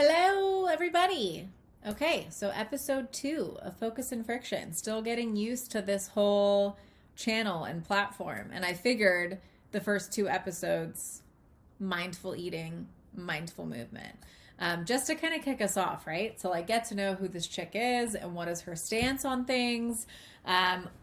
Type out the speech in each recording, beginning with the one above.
Hello, everybody. Okay, so episode 2 of Focus and Friction. Still getting used to this whole channel and platform. And I figured the first 2 episodes, mindful eating, mindful movement. Just to kind of kick us off, right? So, like, get to know who this chick is and what is her stance on things,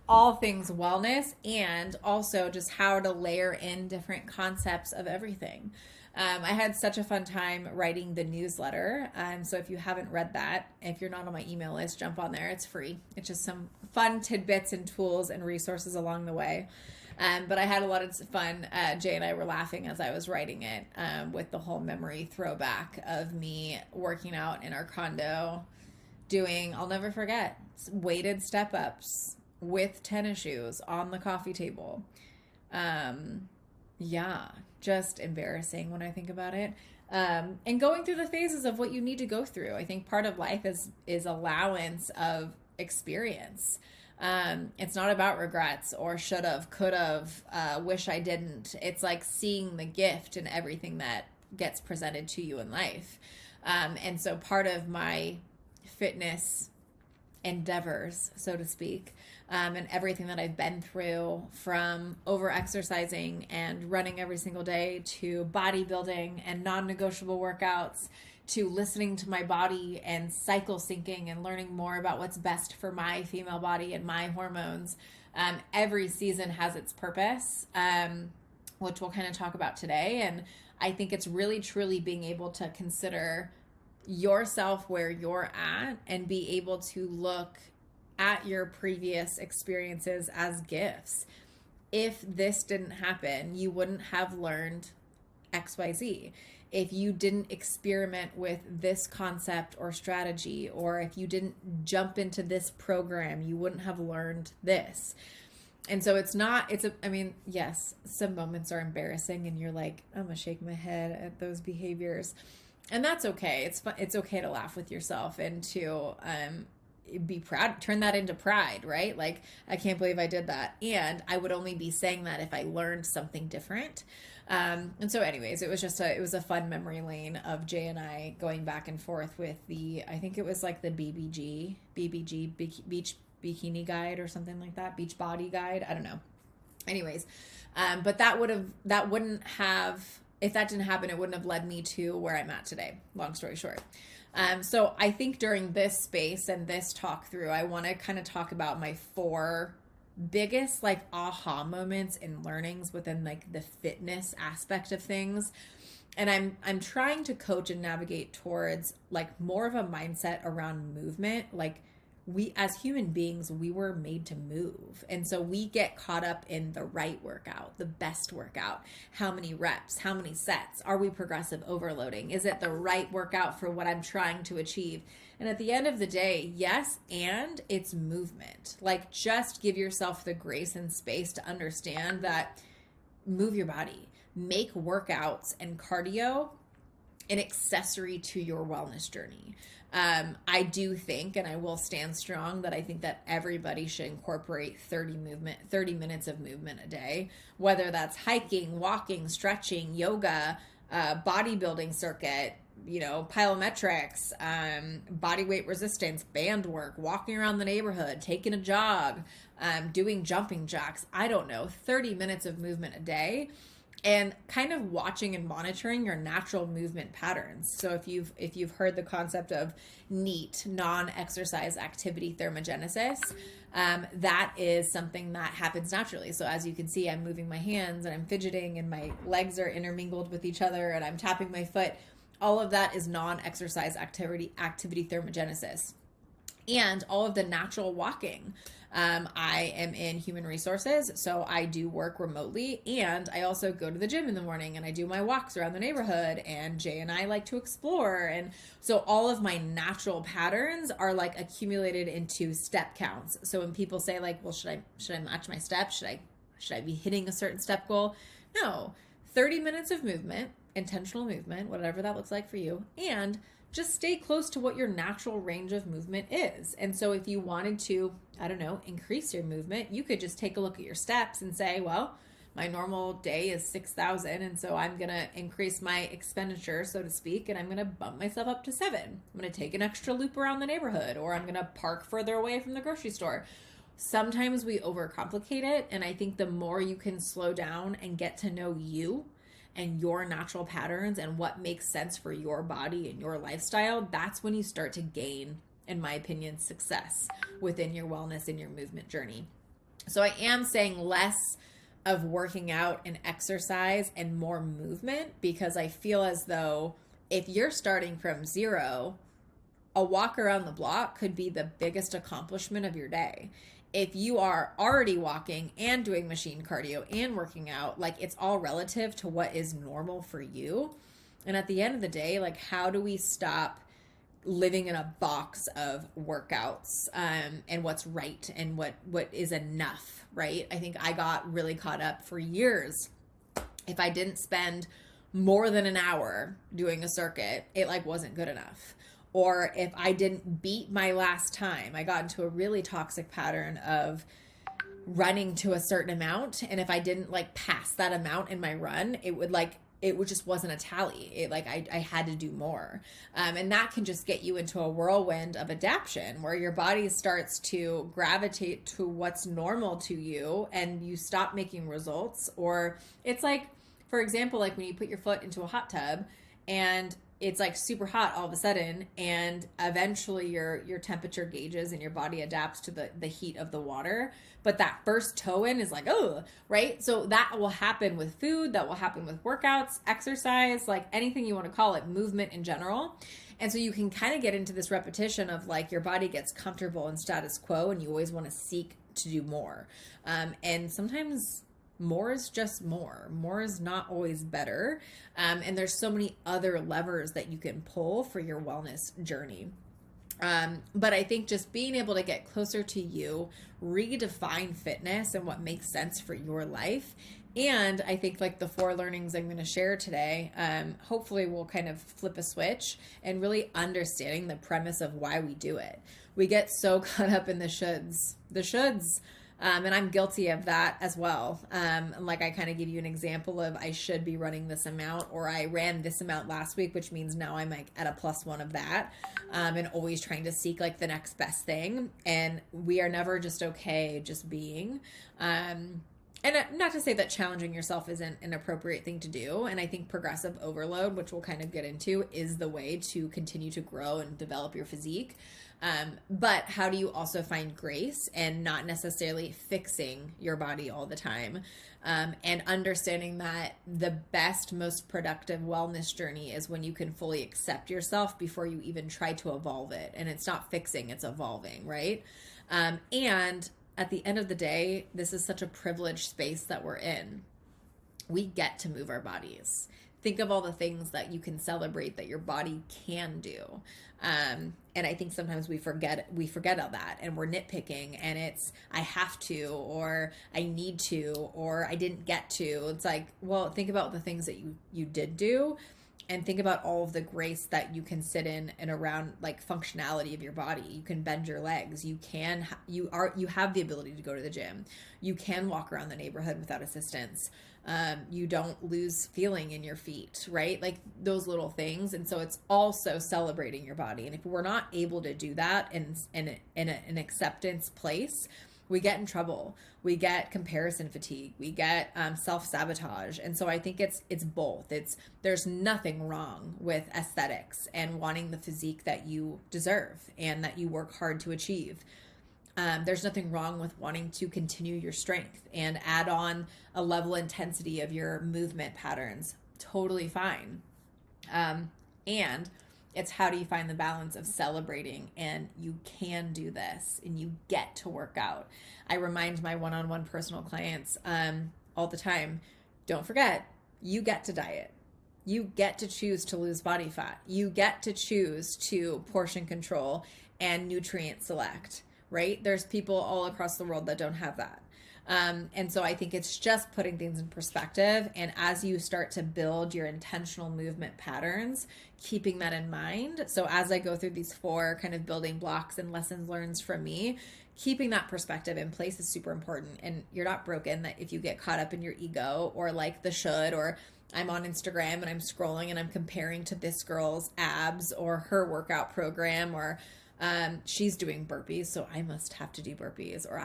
all things wellness, and also just how to layer in different concepts of everything. I had such a fun time writing the newsletter. So if you haven't read that, if you're not on my email list, jump on there. It's free. It's just some fun tidbits and tools and resources along the way. But I had a lot of fun. Jay and I were laughing as I was writing it with the whole memory throwback of me working out in our condo, doing, I'll never forget, weighted step ups with tennis shoes on the coffee table. Yeah, just embarrassing when I think about it. And going through the phases of what you need to go through. I think part of life is allowance of experience. It's not about regrets or should have, could have, wish I didn't. It's like seeing the gift in everything that gets presented to you in life. And so part of my fitness endeavors, so to speak, and everything that I've been through, from over exercising and running every single day to bodybuilding and non-negotiable workouts to listening to my body and cycle syncing and learning more about what's best for my female body and my hormones. Every season has its purpose, which we'll kind of talk about today. And I think it's really truly being able to consider yourself where you're at and be able to look at your previous experiences as gifts. If this didn't happen, you wouldn't have learned XYZ. If you didn't experiment with this concept or strategy, or if you didn't jump into this program, you wouldn't have learned this. And so yes, some moments are embarrassing and you're like, I'm gonna shake my head at those behaviors. And that's okay. It's fun. It's okay to laugh with yourself and to be proud, turn that into pride, right? Like, I can't believe I did that. And I would only be saying that if I learned something different. And so anyways, it was a fun memory lane of Jay and I going back and forth with I think it was like the BBG Beach Bikini Guide or something like that. Beach Body Guide. I don't know. Anyways, but if that didn't happen, it wouldn't have led me to where I'm at today. Long story short. So I think during this space and this talk through, I want to kind of talk about my 4 biggest like aha moments and learnings within like the fitness aspect of things. And I'm trying to coach and navigate towards like more of a mindset around movement. Like, we as human beings, we were made to move. And so we get caught up in the right workout, the best workout, how many reps, how many sets, are we progressive overloading? Is it the right workout for what I'm trying to achieve? And at the end of the day, yes, and it's movement. Like, just give yourself the grace and space to understand that move your body, make workouts and cardio an accessory to your wellness journey. I do think, and I will stand strong, that I think that everybody should incorporate 30 minutes of movement a day, whether that's hiking, walking, stretching, yoga, bodybuilding circuit, plyometrics, body weight resistance, band work, walking around the neighborhood, taking a jog, doing jumping jacks. I don't know, 30 minutes of movement a day. And kind of watching and monitoring your natural movement patterns. So if you've heard the concept of NEAT, non-exercise activity thermogenesis, that is something that happens naturally. So as you can see, I'm moving my hands and I'm fidgeting and my legs are intermingled with each other and I'm tapping my foot. All of that is non-exercise activity thermogenesis. And all of the natural walking. I am in human resources, so I do work remotely, and I also go to the gym in the morning and I do my walks around the neighborhood, and Jay and I like to explore. And so all of my natural patterns are like accumulated into step counts. So when people say like, well, should I match my steps? Should I be hitting a certain step goal? No, 30 minutes of movement, intentional movement, whatever that looks like for you, and just stay close to what your natural range of movement is. And so if you wanted to, increase your movement, you could just take a look at your steps and say, well, my normal day is 6,000. And so I'm going to increase my expenditure, so to speak, and I'm going to bump myself up to 7. I'm going to take an extra loop around the neighborhood, or I'm going to park further away from the grocery store. Sometimes we overcomplicate it. And I think the more you can slow down and get to know you and your natural patterns and what makes sense for your body and your lifestyle, that's when you start to gain, in my opinion, success within your wellness and your movement journey. So I am saying less of working out and exercise and more movement, because I feel as though if you're starting from zero, a walk around the block could be the biggest accomplishment of your day. If you are already walking and doing machine cardio and working out, like, it's all relative to what is normal for you. And at the end of the day, like, how do we stop living in a box of workouts, and what's right and what is enough, right? I think I got really caught up for years. If I didn't spend more than an hour doing a circuit, it like wasn't good enough. Or if I didn't beat my last time, I got into a really toxic pattern of running to a certain amount. And if I didn't like pass that amount in my run, it would just wasn't a tally. It like, I had to do more. And that can just get you into a whirlwind of adaptation where your body starts to gravitate to what's normal to you and you stop making results. Or it's like, for example, like when you put your foot into a hot tub and it's like super hot all of a sudden, and eventually your temperature gauges and your body adapts to the heat of the water. But that first toe in is like, oh, right? So that will happen with food, that will happen with workouts, exercise, like anything you want to call it, movement in general. And so you can kind of get into this repetition of like your body gets comfortable in status quo and you always want to seek to do more. And sometimes more is just more. More is not always better. And there's so many other levers that you can pull for your wellness journey. But I think just being able to get closer to you, redefine fitness and what makes sense for your life. And I think like the 4 learnings I'm going to share today, hopefully will kind of flip a switch and really understanding the premise of why we do it. We get so caught up in the shoulds. And I'm guilty of that as well. Like I kind of give you an example of I should be running this amount, or I ran this amount last week, which means now I'm like at a +1 of that, and always trying to seek like the next best thing. And we are never just okay just being. And not to say that challenging yourself isn't an appropriate thing to do. And I think progressive overload, which we'll kind of get into, is the way to continue to grow and develop your physique. But how do you also find grace and not necessarily fixing your body all the time? And understanding that the best, most productive wellness journey is when you can fully accept yourself before you even try to evolve it. And it's not fixing, it's evolving, right? And at the end of the day, this is such a privileged space that we're in. We get to move our bodies. Think of all the things that you can celebrate that your body can do. And I think sometimes we forget all that, and we're nitpicking, and it's, I have to, or I need to, or I didn't get to. It's like, well, think about the things that you did do, and think about all of the grace that you can sit in and around like functionality of your body. You can bend your legs. You have the ability to go to the gym. You can walk around the neighborhood without assistance. You don't lose feeling in your feet, right? Like those little things. And so it's also celebrating your body. And if we're not able to do that in an acceptance place, we get in trouble. We get comparison fatigue. We get self-sabotage. And so I think it's both. There's nothing wrong with aesthetics and wanting the physique that you deserve and that you work hard to achieve. There's nothing wrong with wanting to continue your strength and add on a level intensity of your movement patterns. Totally fine. And it's how do you find the balance of celebrating, and you can do this and you get to work out. I remind my one-on-one personal clients all the time, don't forget, you get to diet. You get to choose to lose body fat. You get to choose to portion control and nutrient select, right? There's people all across the world that don't have that. And so I think it's just putting things in perspective. And as you start to build your intentional movement patterns, keeping that in mind. So as I go through these 4 kind of building blocks and lessons learned from me, keeping that perspective in place is super important. And you're not broken that if you get caught up in your ego or like the should, or I'm on Instagram and I'm scrolling and I'm comparing to this girl's abs or her workout program, or she's doing burpees, so I must have to do burpees, or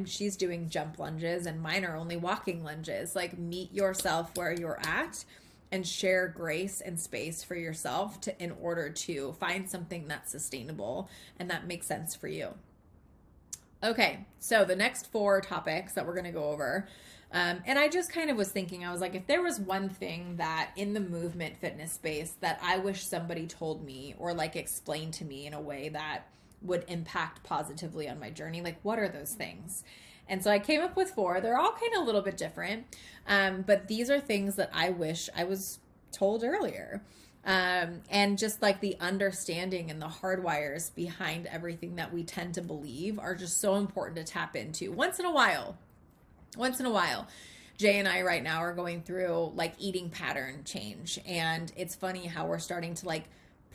she's doing jump lunges and mine are only walking lunges. Like, meet yourself where you're at and share grace and space for yourself in order to find something that's sustainable and that makes sense for you. Okay, so the next 4 topics that we're going to go over, and I just kind of was thinking, I was like, if there was one thing that in the movement fitness space that I wish somebody told me or like explained to me in a way that would impact positively on my journey, like what are those things? And so I came up with 4. They're all kind of a little bit different, but these are things that I wish I was told earlier. And just like the understanding and the hardwires behind everything that we tend to believe are just so important to tap into once in a while. Jay and I right now are going through like eating pattern change, and it's funny how we're starting to like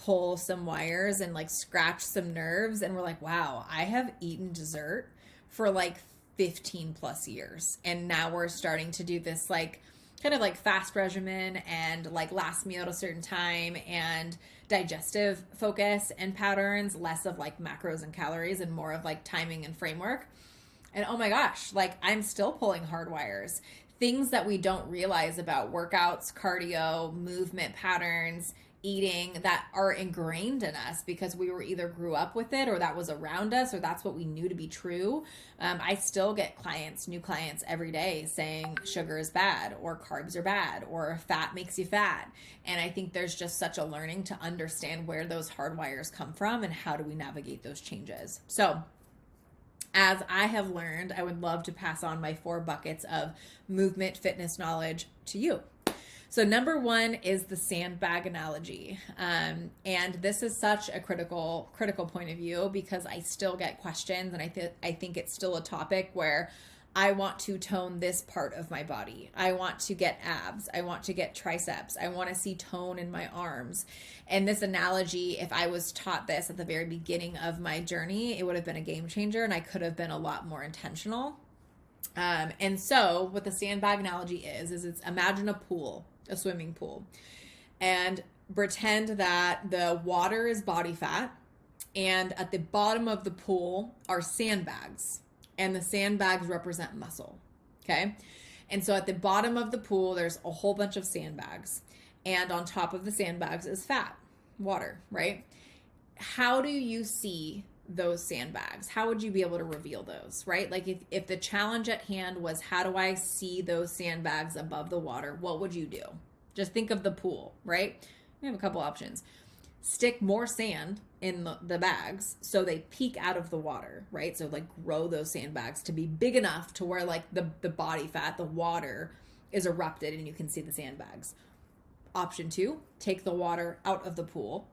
pull some wires and like scratch some nerves, and we're like, wow, I have eaten dessert for like 15 plus years, and now we're starting to do this like kind of like fast regimen and like last meal at a certain time and digestive focus and patterns, less of like macros and calories and more of like timing and framework. And oh my gosh, like I'm still pulling hard wires, things that we don't realize about workouts, cardio, movement patterns, eating, that are ingrained in us because we were either grew up with it or that was around us or that's what we knew to be true. I still get new clients every day saying sugar is bad or carbs are bad or fat makes you fat. And I think there's just such a learning to understand where those hard wires come from and how do we navigate those changes. So as I have learned, I would love to pass on my 4 buckets of movement fitness knowledge to you. So number 1 is the sandbag analogy. And this is such a critical point of view because I still get questions, and I think it's still a topic where I want to tone this part of my body. I want to get abs. I want to get triceps. I want to see tone in my arms. And this analogy, if I was taught this at the very beginning of my journey, it would have been a game changer and I could have been a lot more intentional. And so what the sandbag analogy is it's imagine a pool, a swimming pool, and pretend that the water is body fat and at the bottom of the pool are sandbags. And the sandbags represent muscle, okay? And so at the bottom of the pool, there's a whole bunch of sandbags. And on top of the sandbags is fat, water, right? How do you see those sandbags? How would you be able to reveal those, right? Like if the challenge at hand was, how do I see those sandbags above the water? What would you do? Just think of the pool, right? We have a couple options. Stick more sand in the bags so they peek out of the water, right? So like grow those sandbags to be big enough to where like the body fat, the water is erupted and you can see the sandbags. Option 2, take the water out of the pool.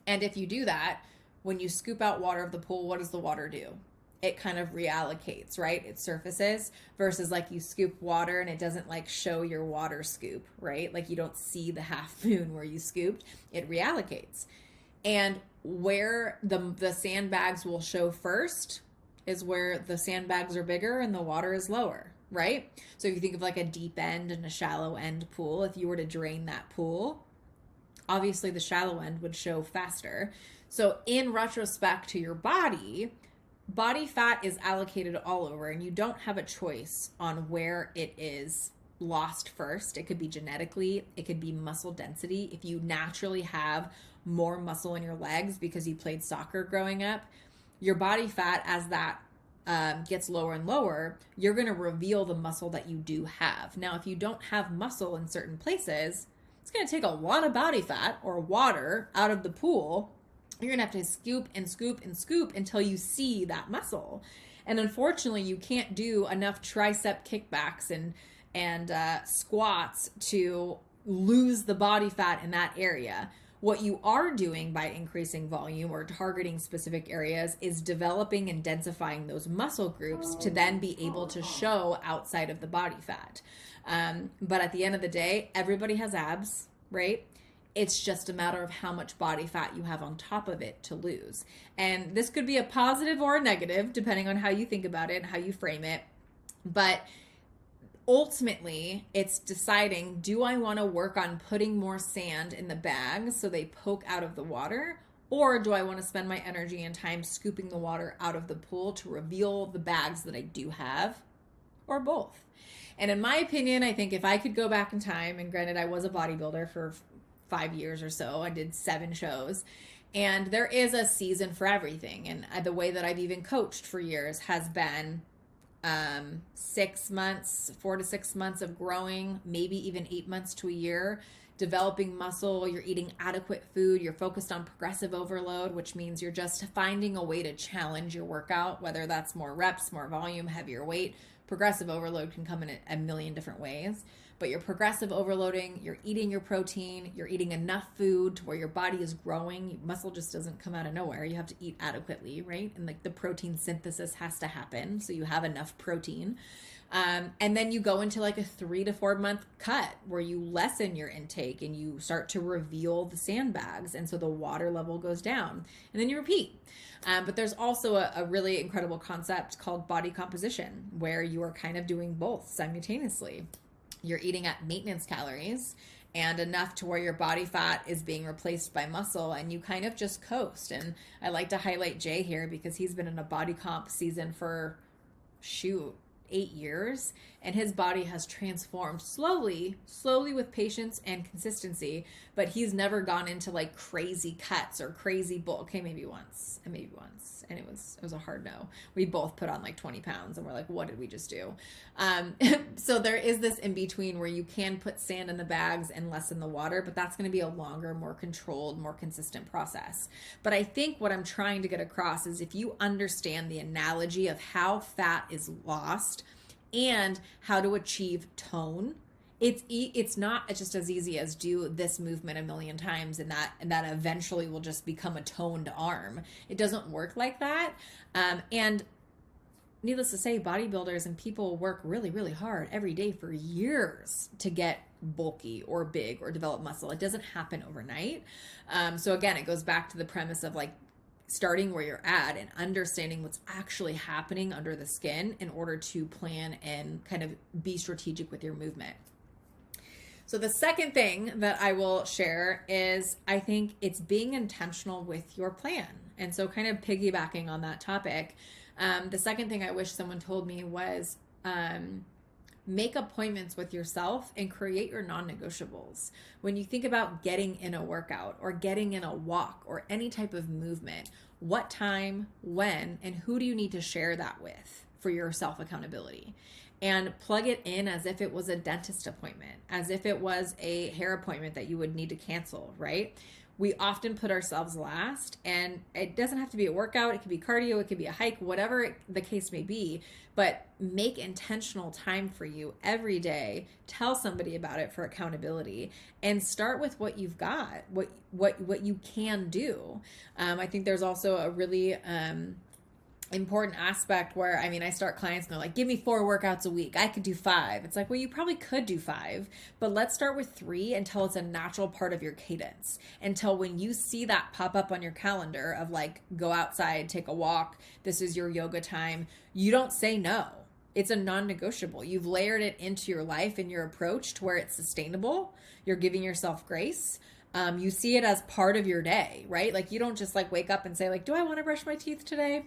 And if you do that, when you scoop out water of the pool, what does the water do? It kind of reallocates, right? It surfaces versus like you scoop water and it doesn't like show your water scoop, right? Like you don't see the half moon where you scooped, it reallocates. And where the sandbags will show first is where the sandbags are bigger and the water is lower, right? So if you think of like a deep end and a shallow end pool, if you were to drain that pool, obviously the shallow end would show faster. So in retrospect to your body fat is allocated all over and you don't have a choice on where it is lost first. It could be genetically, it could be muscle density. If you naturally have more muscle in your legs because you played soccer growing up, your body fat, as that gets lower and lower, you're going to reveal the muscle that you do have. Now, if you don't have muscle in certain places, it's going to take a lot of body fat or water out of the pool. You're going to have to scoop and scoop and scoop until you see that muscle. And unfortunately, you can't do enough tricep kickbacks and squats to lose the body fat in that area. What you are doing by increasing volume or targeting specific areas is developing and densifying those muscle groups to then be able to show outside of the body fat. But at the end of the day, everybody has abs, right? It's just a matter of how much body fat you have on top of it to lose. And this could be a positive or a negative, depending on how you think about it and how you frame it. But ultimately, it's deciding, do I want to work on putting more sand in the bags so they poke out of the water? Or do I want to spend my energy and time scooping the water out of the pool to reveal the bags that I do have? Or both? And in my opinion, I think if I could go back in time, and granted, I was a bodybuilder for 5 years or so, I did 7 shows, and there is a season for everything. And the way that I've even coached for years has been 6 months, 4 to 6 months of growing, maybe even 8 months to a year, developing muscle. You're eating adequate food. You're focused on progressive overload, which means you're just finding a way to challenge your workout, whether that's more reps, more volume, heavier weight. Progressive overload can come in a million different ways, but you're progressive overloading, you're eating your protein, you're eating enough food to where your body is growing. Muscle just doesn't come out of nowhere. You have to eat adequately, right? And like the protein synthesis has to happen, so you have enough protein. And then you go into like a 3 to 4 month cut where you lessen your intake and you start to reveal the sandbags. And so the water level goes down, and then you repeat. But there's also a really incredible concept called body composition, where you are kind of doing both simultaneously. You're eating at maintenance calories and enough to where your body fat is being replaced by muscle, and you kind of just coast. And I like to highlight Jay here because he's been in a body comp season for 8 years, and his body has transformed slowly with patience and consistency, but he's never gone into like crazy cuts or crazy bulk. Okay, maybe once, and it was a hard no. We both put on like 20 pounds and we're like, what did we just do? So there is this in between where you can put sand in the bags and lessen the water, but that's going to be a longer, more controlled, more consistent process. But I think what I'm trying to get across is if you understand the analogy of how fat is lost and how to achieve tone, it's not just as easy as do this movement a million times and that eventually will just become a toned arm. It doesn't work like that. And needless to say, bodybuilders and people work really, really hard every day for years to get bulky or big or develop muscle. It doesn't happen overnight. So again, it goes back to the premise of like starting where you're at and understanding what's actually happening under the skin in order to plan and kind of be strategic with your movement. So the second thing that I will share is I think it's being intentional with your plan. And so kind of piggybacking on that topic, the second thing I wish someone told me was make appointments with yourself and create your non-negotiables. When you think about getting in a workout or getting in a walk or any type of movement, what time, when, and who do you need to share that with for your self-accountability? And plug it in as if it was a dentist appointment, as if it was a hair appointment that you would need to cancel, right? We often put ourselves last, and it doesn't have to be a workout. It could be cardio, it could be a hike, whatever the case may be, but make intentional time for you every day. Tell somebody about it for accountability, and start with what you've got, what you can do. I think there's also a really important aspect where, I start clients and they're like, give me 4 workouts a week. I could do 5. It's like, well, you probably could do 5, but let's start with 3 until it's a natural part of your cadence. Until when you see that pop up on your calendar of like, go outside, take a walk, this is your yoga time, you don't say no. It's a non-negotiable. You've layered it into your life and your approach to where it's sustainable. You're giving yourself grace. You see it as part of your day, right? Like you don't just like wake up and say like, do I want to brush my teeth today?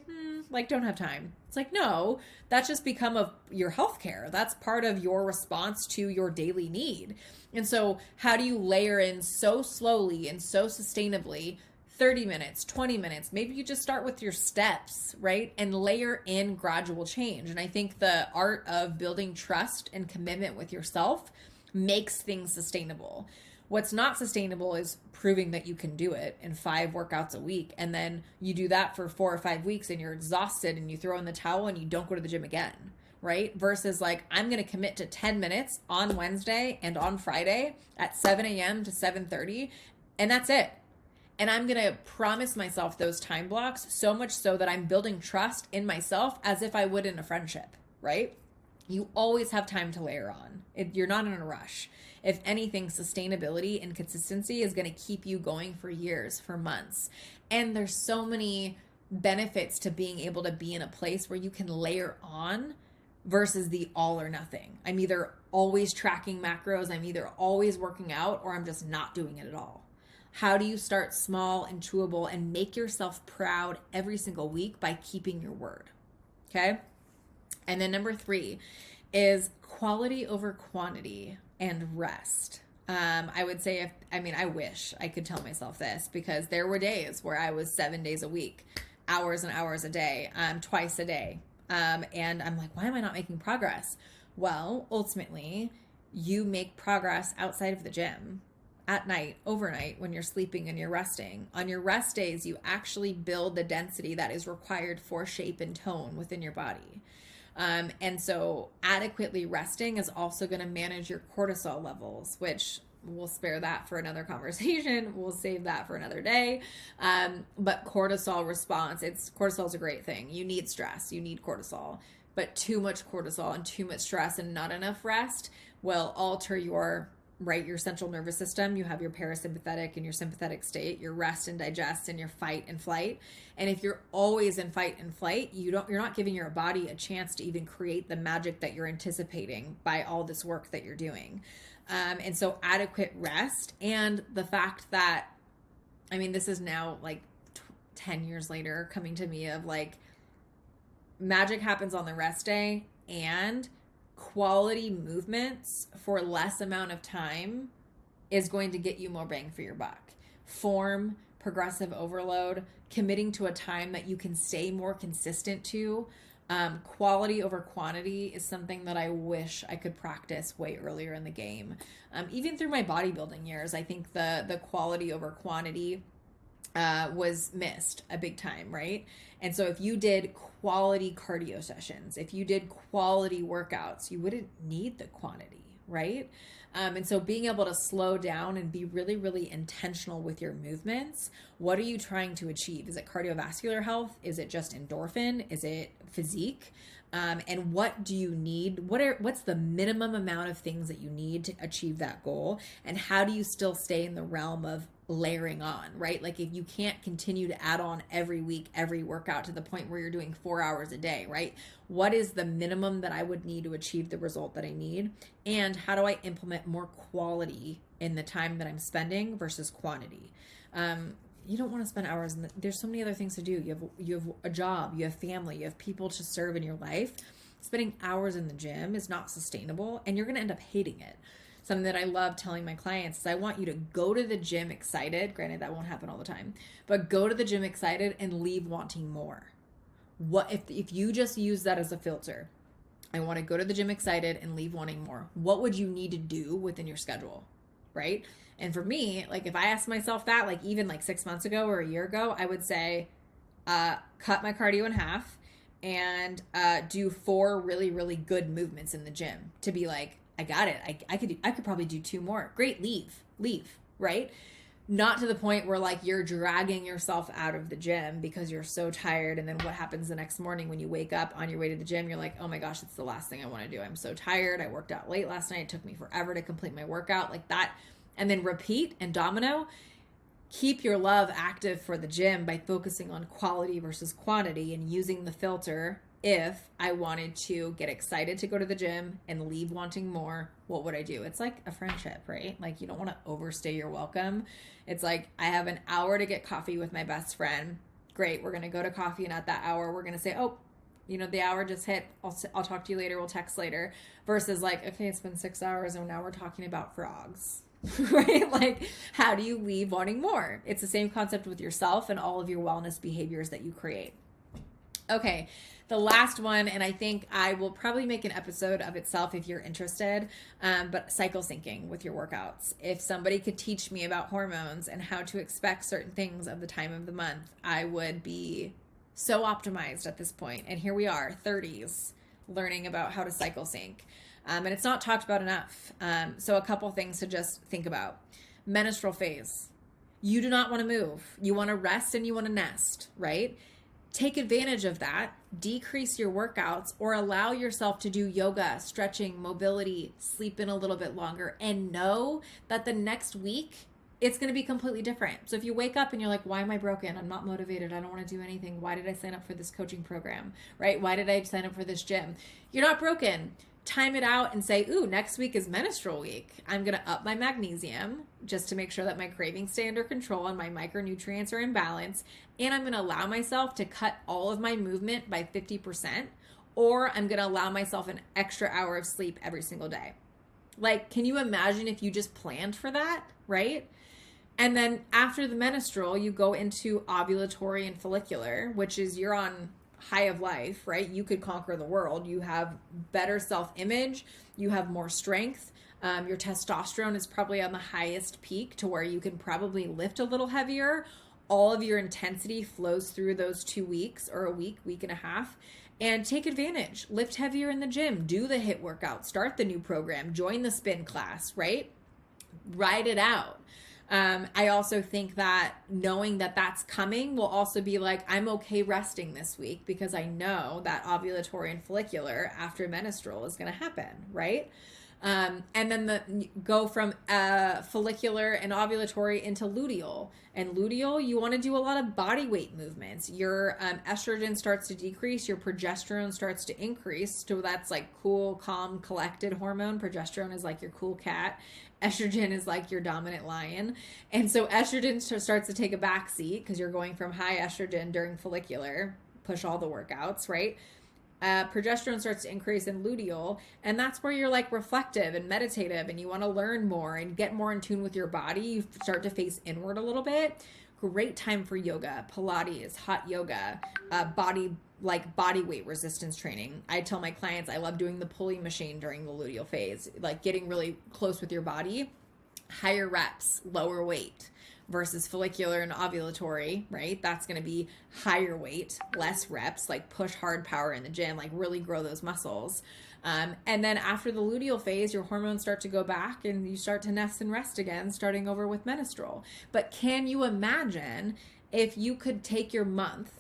Like don't have time. It's like, no, that's just become of your healthcare. That's part of your response to your daily need. And so how do you layer in so slowly and so sustainably 30 minutes, 20 minutes, maybe you just start with your steps, right? And layer in gradual change. And I think the art of building trust and commitment with yourself makes things sustainable. What's not sustainable is proving that you can do it in 5 workouts a week. And then you do that for 4 or 5 weeks and you're exhausted and you throw in the towel and you don't go to the gym again, right? Versus like, I'm going to commit to 10 minutes on Wednesday and on Friday at 7 a.m. to 7:30. And that's it. And I'm going to promise myself those time blocks, so much so that I'm building trust in myself as if I would in a friendship, right? You always have time to layer on. You're not in a rush. If anything, sustainability and consistency is going to keep you going for years, for months. And there's so many benefits to being able to be in a place where you can layer on versus the all or nothing. I'm either always tracking macros, I'm either always working out, or I'm just not doing it at all. How do you start small and chewable and make yourself proud every single week by keeping your word? Okay. And then number 3 is quality over quantity and rest. I would say I wish I could tell myself this, because there were days where I was 7 days a week, hours and hours a day, twice a day. And I'm like, why am I not making progress? Well, ultimately, you make progress outside of the gym, at night, overnight, when you're sleeping and you're resting. On your rest days, you actually build the density that is required for shape and tone within your body. And so adequately resting is also going to manage your cortisol levels, which we'll spare that for another conversation. We'll save that for another day. But cortisol response, cortisol is a great thing. You need stress, you need cortisol, but too much cortisol and too much stress and not enough rest will alter your central nervous system. You have your parasympathetic and your sympathetic state, your rest and digest, and your fight and flight. And if you're always in fight and flight, you're not giving your body a chance to even create the magic that you're anticipating by all this work that you're doing. And so adequate rest, and the fact that, this is now like 10 years later coming to me of like, magic happens on the rest day, and quality movements for less amount of time is going to get you more bang for your buck. Form, progressive overload, committing to a time that you can stay more consistent to. Quality over quantity is something that I wish I could practice way earlier in the game. Even through my bodybuilding years, I think the quality over quantity was missed a big time, right? And so if you did quality cardio sessions, if you did quality workouts, you wouldn't need the quantity, right? And so being able to slow down and be really, really intentional with your movements. What are you trying to achieve? Is it cardiovascular health? Is it just endorphin? Is it physique? And what do you need? What's the minimum amount of things that you need to achieve that goal? And how do you still stay in the realm of layering on, right? Like if you can't continue to add on every week, every workout to the point where you're doing 4 hours a day, right? What is the minimum that I would need to achieve the result that I need? And how do I implement more quality in the time that I'm spending versus quantity? You don't want to spend hours there's so many other things to do. You have a job, you have family, you have people to serve in your life. Spending hours in the gym is not sustainable, and you're going to end up hating it. Something that I love telling my clients is I want you to go to the gym excited. Granted, that won't happen all the time, but go to the gym excited and leave wanting more. What if you just use that as a filter? I want to go to the gym excited and leave wanting more. What would you need to do within your schedule, right? And for me, like if I asked myself that, like even like 6 months ago or a year ago, I would say, cut my cardio in half and do 4 really, really good movements in the gym to be like, I got it. I could probably do 2 more. Great. Leave. Right. Not to the point where like you're dragging yourself out of the gym because you're so tired. And then what happens the next morning when you wake up on your way to the gym, you're like, oh my gosh, it's the last thing I want to do. I'm so tired. I worked out late last night. It took me forever to complete my workout, like that. And then repeat and domino. Keep your love active for the gym by focusing on quality versus quantity and using the filter. If I wanted to get excited to go to the gym and leave wanting more, what would I do? It's like a friendship, right? Like you don't want to overstay your welcome. It's like I have an hour to get coffee with my best friend. Great. We're going to go to coffee. And at that hour, we're going to say, oh, the hour just hit. I'll talk to you later. We'll text later. Versus like, okay, it's been 6 hours and now we're talking about frogs. Right? Like, how do you leave wanting more? It's the same concept with yourself and all of your wellness behaviors that you create. Okay, the last one, and I think I will probably make an episode of itself if you're interested, but cycle syncing with your workouts. If somebody could teach me about hormones and how to expect certain things of the time of the month, I would be so optimized at this point. And here we are, 30s, learning about how to cycle sync. And it's not talked about enough. So a couple things to just think about. Menstrual phase. You do not want to move. You want to rest and you want to nest, right? Take advantage of that, decrease your workouts, or allow yourself to do yoga, stretching, mobility, sleep in a little bit longer, and know that the next week it's going to be completely different. So if you wake up and you're like, why am I broken? I'm not motivated. I don't want to do anything. Why did I sign up for this coaching program, right? Why did I sign up for this gym? You're not broken. Time it out and say, ooh, next week is menstrual week. I'm going to up my magnesium just to make sure that my cravings stay under control and my micronutrients are in balance. And I'm going to allow myself to cut all of my movement by 50%, or I'm going to allow myself an extra hour of sleep every single day. Like, can you imagine if you just planned for that, right? And then after the menstrual, you go into ovulatory and follicular, which is you're on high of life, right? You could conquer the world. You have better self-image. You have more strength. Your testosterone is probably on the highest peak to where you can probably lift a little heavier. All of your intensity flows through those 2 weeks or a week, week and a half. And take advantage. Lift heavier in the gym. Do the HIIT workout. Start the new program. Join the spin class, right? Ride it out. I also think that knowing that that's coming will also be like, I'm okay resting this week because I know that ovulatory and follicular after menstrual is going to happen, right? And then go from follicular and ovulatory into luteal. And luteal, you want to do a lot of body weight movements. Your estrogen starts to decrease, your progesterone starts to increase. So that's like cool, calm, collected hormone. Progesterone is like your cool cat. Estrogen is like your dominant lion. And so estrogen starts to take a back seat because you're going from high estrogen during follicular, push all the workouts, right? Progesterone starts to increase in luteal, and that's where you're like reflective and meditative and you want to learn more and get more in tune with your body. You start to face inward a little bit. Great time for yoga, Pilates, hot yoga, body weight resistance training. I tell my clients I love doing the pulley machine during the luteal phase, like getting really close with your body, higher reps, lower weight. Versus follicular and ovulatory, right? That's going to be higher weight, less reps, like push hard power in the gym, like really grow those muscles. And then after the luteal phase, your hormones start to go back and you start to nest and rest again, starting over with menstrual. But can you imagine if you could take your month,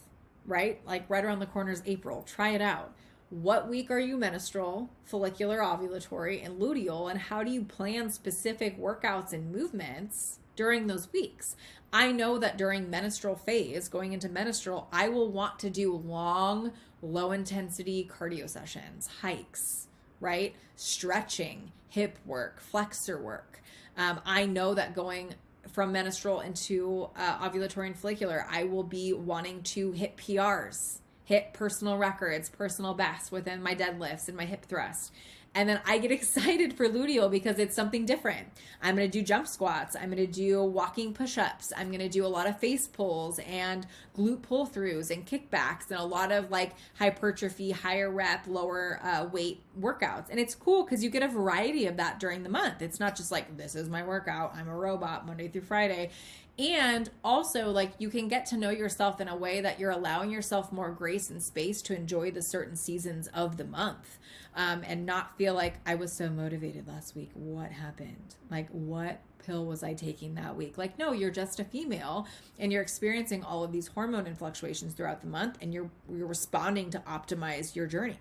right? Like right around the corner is April, try it out. What week are you menstrual, follicular, ovulatory, and luteal? And how do you plan specific workouts and movements during those weeks? I know that during menstrual phase, going into menstrual, I will want to do long, low intensity cardio sessions, hikes, right? Stretching, hip work, flexor work. I know that going from menstrual into ovulatory and follicular, I will be wanting to hit PRs, hit personal records, personal bests within my deadlifts and my hip thrust. And then I get excited for luteal because it's something different. I'm going to do jump squats. I'm going to do walking push-ups. I'm going to do a lot of face pulls and glute pull-throughs and kickbacks and a lot of like hypertrophy, higher rep, lower weight workouts. And it's cool because you get a variety of that during the month. It's not just like, this is my workout. I'm a robot Monday through Friday. And also, like, you can get to know yourself in a way that you're allowing yourself more grace and space to enjoy the certain seasons of the month, and not feel like I was so motivated last week. What happened? Like, what pill was I taking that week? Like, no, you're just a female and you're experiencing all of these hormone fluctuations throughout the month and you're responding to optimize your journey.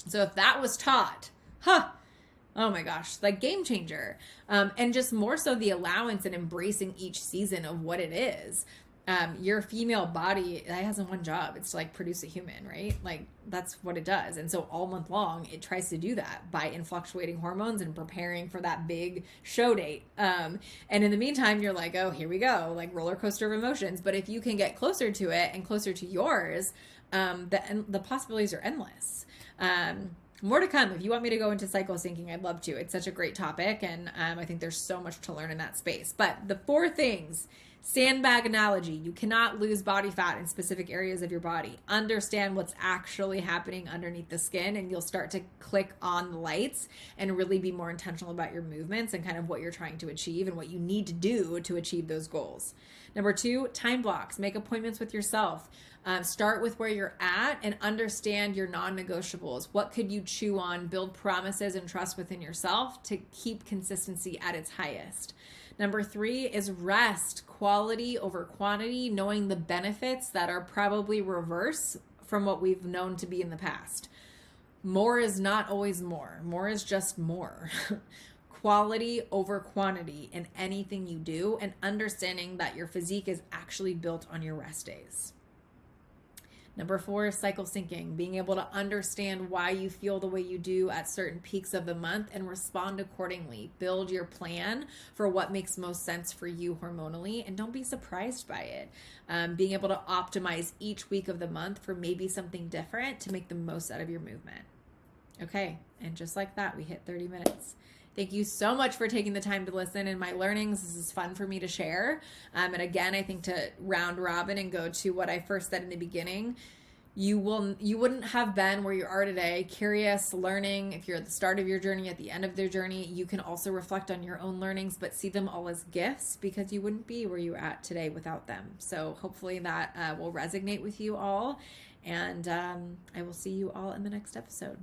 So if that was taught, oh my gosh, like game changer. And just more so the allowance and embracing each season of what it is. Your female body, that has one job. It's to like produce a human, right? Like that's what it does. And so all month long, it tries to do that by fluctuating hormones and preparing for that big show date. And in the meantime, you're like, oh, here we go, like roller coaster of emotions. But if you can get closer to it and closer to yours, the possibilities are endless. More to come. If you want me to go into cycle syncing, I'd love to. It's such a great topic, and I think there's so much to learn in that space. But the 4 things, sandbag analogy, you cannot lose body fat in specific areas of your body. Understand what's actually happening underneath the skin, and you'll start to click on the lights and really be more intentional about your movements and kind of what you're trying to achieve and what you need to do to achieve those goals. Number 2, time blocks. Make appointments with yourself. Start with where you're at and understand your non-negotiables. What could you chew on? Build promises and trust within yourself to keep consistency at its highest. Number 3 is rest, quality over quantity, knowing the benefits that are probably reverse from what we've known to be in the past. More is not always more. More is just more. Quality over quantity in anything you do, and understanding that your physique is actually built on your rest days. Number 4 is cycle syncing, being able to understand why you feel the way you do at certain peaks of the month and respond accordingly. Build your plan for what makes most sense for you hormonally, and don't be surprised by it. Being able to optimize each week of the month for maybe something different to make the most out of your movement. Okay, and just like that, we hit 30 minutes. Thank you so much for taking the time to listen in my learnings. This is fun for me to share. And again, I think to round robin and go to what I first said in the beginning, you wouldn't have been where you are today, curious, learning. If you're at the start of your journey, at the end of their journey, you can also reflect on your own learnings, but see them all as gifts, because you wouldn't be where you're at today without them. So hopefully that will resonate with you all. And I will see you all in the next episode.